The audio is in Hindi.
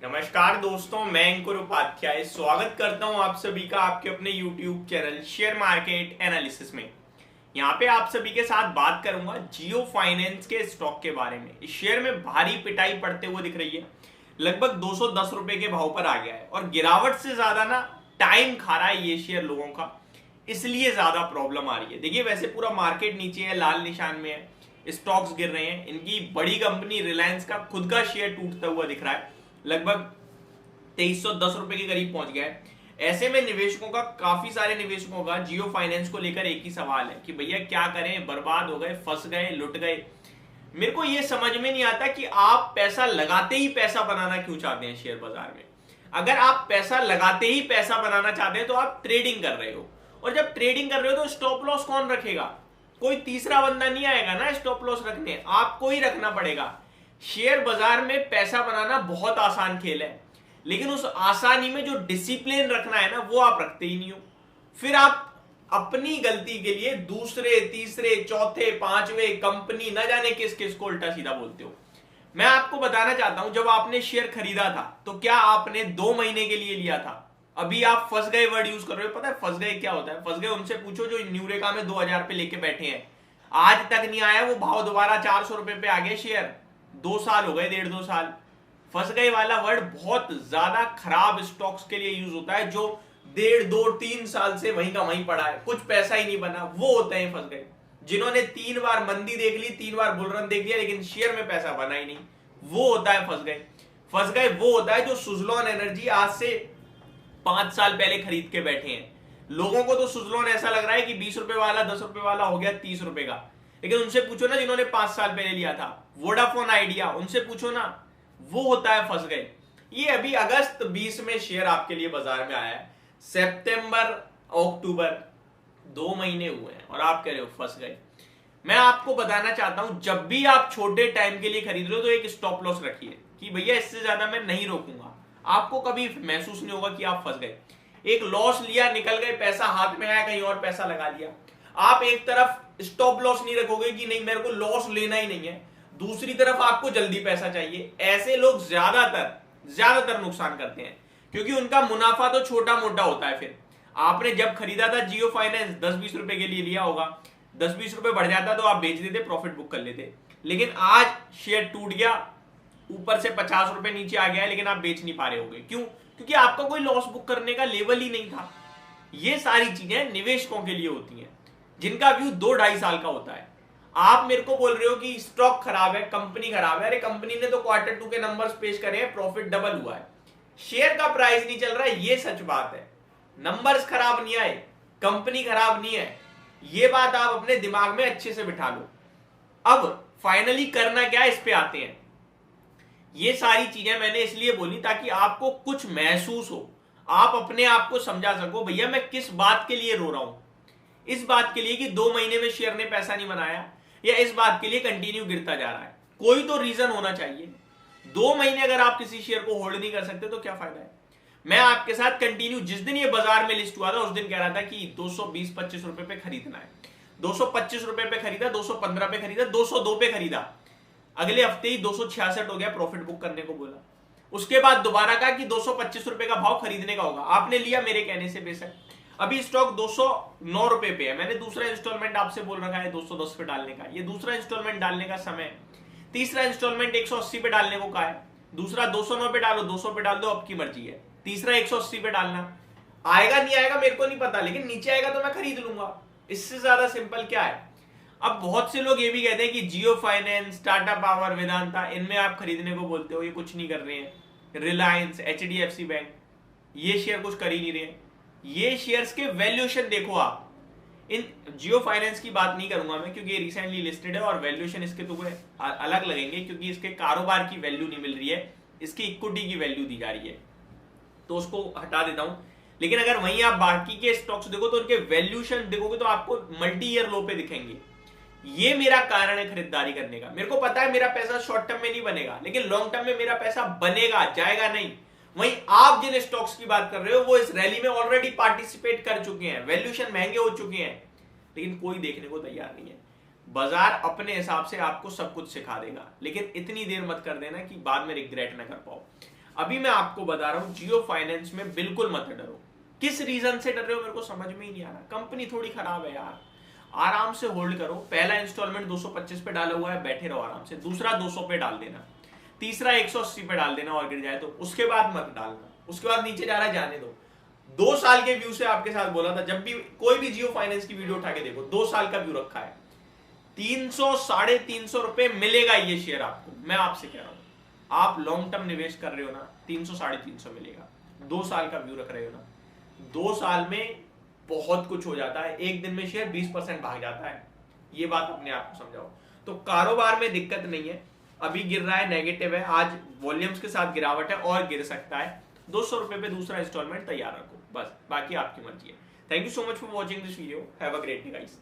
नमस्कार दोस्तों, मैं अंकुर उपाध्याय स्वागत करता हूं आप सभी का आपके अपने YouTube channel share market analysis में। यहां पे आप सभी के साथ बात करूंगा जियो फाइनेंस के स्टॉक के बारे में। इस शेयर में भारी पिटाई पड़ते हुए दिख रही है, लगभग 210 रुपए के भाव पर आ गया है और गिरावट से ज्यादा ना टाइम खा रहा है ये शेयर लोगों का, इसलिए ज्यादा प्रॉब्लम आ रही है। देखिए, वैसे पूरा मार्केट नीचे है, लाल निशान में है, स्टॉक्स गिर रहे हैं। इनकी बड़ी कंपनी रिलायंस का खुद का शेयर टूटता हुआ दिख रहा है, लगभग 2310 रुपए के करीब पहुंच गया है। ऐसे में निवेशकों का, काफी सारे निवेशकों का जियो फाइनेंस को लेकर एक ही सवाल है कि भैया क्या करें, बर्बाद हो गए, फंस गए, लुट गए। मेरे को यह समझ में नहीं आता कि आप पैसा लगाते ही पैसा बनाना क्यों चाहते हैं शेयर बाजार में। अगर आप पैसा लगाते ही पैसा बनाना चाहते हैं तो आप ट्रेडिंग कर रहे हो, और जब ट्रेडिंग कर रहे हो तो स्टॉप लॉस कौन रखेगा? कोई तीसरा बंदा नहीं आएगा ना स्टॉप लॉस रखने, आपको ही रखना पड़ेगा। शेयर बाजार में पैसा बनाना बहुत आसान खेल है, लेकिन उस आसानी में जो डिसिप्लिन रखना है ना, वो आप रखते ही नहीं हो। फिर आप अपनी गलती के लिए दूसरे, तीसरे, चौथे, पांचवे कंपनी न जाने किस किस को उल्टा सीधा बोलते हो। मैं आपको बताना चाहता हूं, जब आपने शेयर खरीदा था तो क्या आपने 2 महीने के लिए लिया था? अभी आप फंस गए वर्ड यूज कर रहे हो। पता है फंस गए क्या होता है? फंस गए उनसे पूछो जो न्यूरेका में 2000 पे लेके बैठे हैं, आज तक नहीं आया वो भाव, दोबारा 400 रुपए पे आ गए शेयर। 2 साल हो गए, 1.5-2 साल। फंस गए वाला वर्ड बहुत ज्यादा खराब स्टॉक्स के लिए यूज होता है, जो 1.5, 2, 3 साल से वहीं का वहीं पड़ा है, कुछ पैसा ही नहीं बना, वो होते हैं फंस गए। जिन्होंने 3 बार मंदी देख ली, 3 बार बुल रन देख लिया, लेकिन शेयर में पैसा बना ही नहीं, वो होता है फंस गए। फंस गए वो होता है जो सुजलॉन एनर्जी आज से 5 साल पहले खरीद के बैठे हैं। लोगों को तो सुजलॉन ऐसा लग रहा है कि 20 रुपए वाला, 10 रुपए वाला हो गया 30 रुपए का, लेकिन उनसे पूछो ना जिन्होंने 5 साल पहले लिया था, वोडाफोन आइडिया, उनसे पूछो ना, वो होता है फंस गए। ये अभी अगस्त 20 में शेयर आपके लिए बाजार में आया है, सितंबर, अक्टूबर, 2 महीने हुए हैं और आप कह रहे हो फंस गए। मैं आपको बताना चाहता हूं, जब भी आप छोटे टाइम के लिए खरीद रहे हो तो एक स्टॉप लॉस रखिए कि भैया इससे ज्यादा मैं नहीं रोकूंगा। आपको कभी महसूस नहीं होगा कि आप फंस गए। एक लॉस लिया, निकल गए, पैसा हाथ में आया, कहीं और पैसा लगा दिया। आप एक तरफ स्टॉप लॉस नहीं रखोगे कि नहीं मेरे को लॉस लेना ही नहीं है, दूसरी तरफ आपको जल्दी पैसा चाहिए। ऐसे लोग ज्यादातर नुकसान करते हैं, क्योंकि उनका मुनाफा तो छोटा मोटा होता है। फिर आपने जब खरीदा था जियो फाइनेंस, 10-20 रुपए के लिए लिया होगा, 10-20 रुपए बढ़ जाता तो आप बेच देते, प्रॉफिट बुक कर लेते। लेकिन आज शेयर टूट गया, ऊपर से 50 रुपए नीचे आ गया है, लेकिन आप बेच नहीं पा रहे होगे। क्यों? क्योंकि आपका कोई लॉस बुक करने का लेवल ही नहीं था। ये सारी चीजें निवेशकों के लिए होती हैं, जिनका व्यू 2-2.5 साल का होता है। आप मेरे को बोल रहे हो कि स्टॉक खराब है, कंपनी खराब है। अरे कंपनी ने तो Q2 के नंबर्स पेश करे हैं, प्रॉफिट डबल हुआ है, शेयर का प्राइस नहीं चल रहा है, ये सच बात है। नंबर्स खराब नहीं आए, कंपनी खराब नहीं है, ये बात आप अपने दिमाग में अच्छे से बिठा लो। अब फाइनली करना क्या है, इस पे आते हैं। ये सारी चीजें मैंने इसलिए बोली ताकि आपको कुछ महसूस हो, आप अपने आप को समझा सको भैया मैं किस बात के लिए रो रहा हूं। इस बात के लिए कि 2 महीने में शेयर ने पैसा नहीं बनाया, या इस बात के लिए कंटिन्यू गिरता जा रहा है? कोई तो रीजन होना चाहिए। 2 महीने अगर आप किसी शेयर को होल्ड नहीं कर सकते तो क्या फायदा है? मैं आपके साथ कंटिन्यू, जिस दिन ये बाजार में लिस्ट हुआ था उस दिन कह रहा था कि 220-25 रुपए पे खरीदना है। 225 रुपए पे खरीदा, 215 पे खरीदा, 202 पे खरीदा, अगले हफ्ते ही 266 हो गया, प्रॉफिट बुक करने को बोला। उसके बाद दोबारा कहा कि 225 रुपए का भाव खरीदने का होगा, आपने लिया मेरे कहने से बेशक। अभी स्टॉक 209 रुपए पे है, मैंने दूसरा इंस्टॉलमेंट आपसे बोल रखा है 210 पे डालने का, ये दूसरा इंस्टॉलमेंट डालने का समय है। तीसरा इंस्टॉलमेंट 180 पे डालने को कहा है, दूसरा 209 पे डालो, 200 पे डाल दो, अब की मर्जी है। तीसरा 180 पे डालना, आएगा नहीं आएगा मेरे को नहीं पता, लेकिन नीचे आएगा तो मैं खरीद लूंगा। इससे ज्यादा सिंपल क्या है? अब बहुत से लोग ये भी कहते हैं कि जियो फाइनेंस, टाटा पावर, वेदांता, इनमें आप खरीदने को बोलते हो, ये कुछ नहीं कर रहे हैं। रिलायंस, HDFC बैंक, ये शेयर कुछ कर ही नहीं रहे। ये शेयर्स के वैल्यूएशन देखो आप। इन जियो फाइनेंस की बात नहीं करूंगा मैं, क्योंकि ये रिसेंटली लिस्टेड है और वैल्यूएशन इसके तो अलग लगेंगे, क्योंकि इसके कारोबार की वैल्यू नहीं मिल रही है, इसकी इक्विटी की वैल्यू दी जा रही है, तो उसको हटा देता हूं। लेकिन अगर वहीं आप बाकी के स्टॉक्स देखो तो उनके वैल्यूएशन देखोगे तो आपको मल्टी ईयर लो पे दिखेंगे। ये मेरा कारण है खरीदारी करने का। मेरे को पता है मेरा पैसा शॉर्ट टर्म में नहीं बनेगा, लेकिन लॉन्ग टर्म में मेरा पैसा बनेगा, जाएगा नहीं। वहीं आप जिन स्टॉक्स की बात कर रहे हो वो इस रैली में ऑलरेडी पार्टिसिपेट कर चुके हैं, वैल्यूएशन महंगे हो चुके हैं, लेकिन कोई देखने को तैयार नहीं है। बाजार अपने हिसाब से आपको सब कुछ सिखा देगा, लेकिन इतनी देर मत कर देना कि बाद में रिग्रेट ना कर पाओ। अभी मैं आपको बता रहा हूं जियो फाइनेंस में बिल्कुल मत डरो। किस रीजन से डर रहे हो मेरे को समझ में ही नहीं आ रहा। कंपनी थोड़ी खराब है यार, आराम से होल्ड करो। पहला इंस्टॉलमेंट 225 पे डाला हुआ है, बैठे रहो आराम से। दूसरा 200 पे डाल देना, तीसरा 180 पे डाल देना और गिर जाए तो उसके बाद मत डालना। उसके बाद नीचे जा रहा है जाने दो। 2 साल के व्यू से आपके साथ बोला था, जब भी कोई भी जियो फाइनेंस की वीडियो उठा के देखो, 2 साल का व्यू रखा है। 300 350 रुपए मिलेगा ये शेयर आपको, मैं आपसे कह रहा हूं। आप लॉन्ग टर्म निवेश कर रहे हो ना, 300 350 मिलेगा। 2 साल का व्यू रख रहे हो ना, 2 साल में बहुत कुछ हो जाता है। एक दिन में शेयर 20% भाग जाता है। ये बात अपने आप को समझाओ। तो कारोबार में दिक्कत नहीं है, अभी गिर रहा है, नेगेटिव है, आज वॉल्यूम्स के साथ गिरावट है और गिर सकता है। 200 रुपए पे दूसरा इंस्टॉलमेंट तैयार रखो, बस बाकी आपकी मर्जी है। Thank you so much for watching this video. Have a great day guys.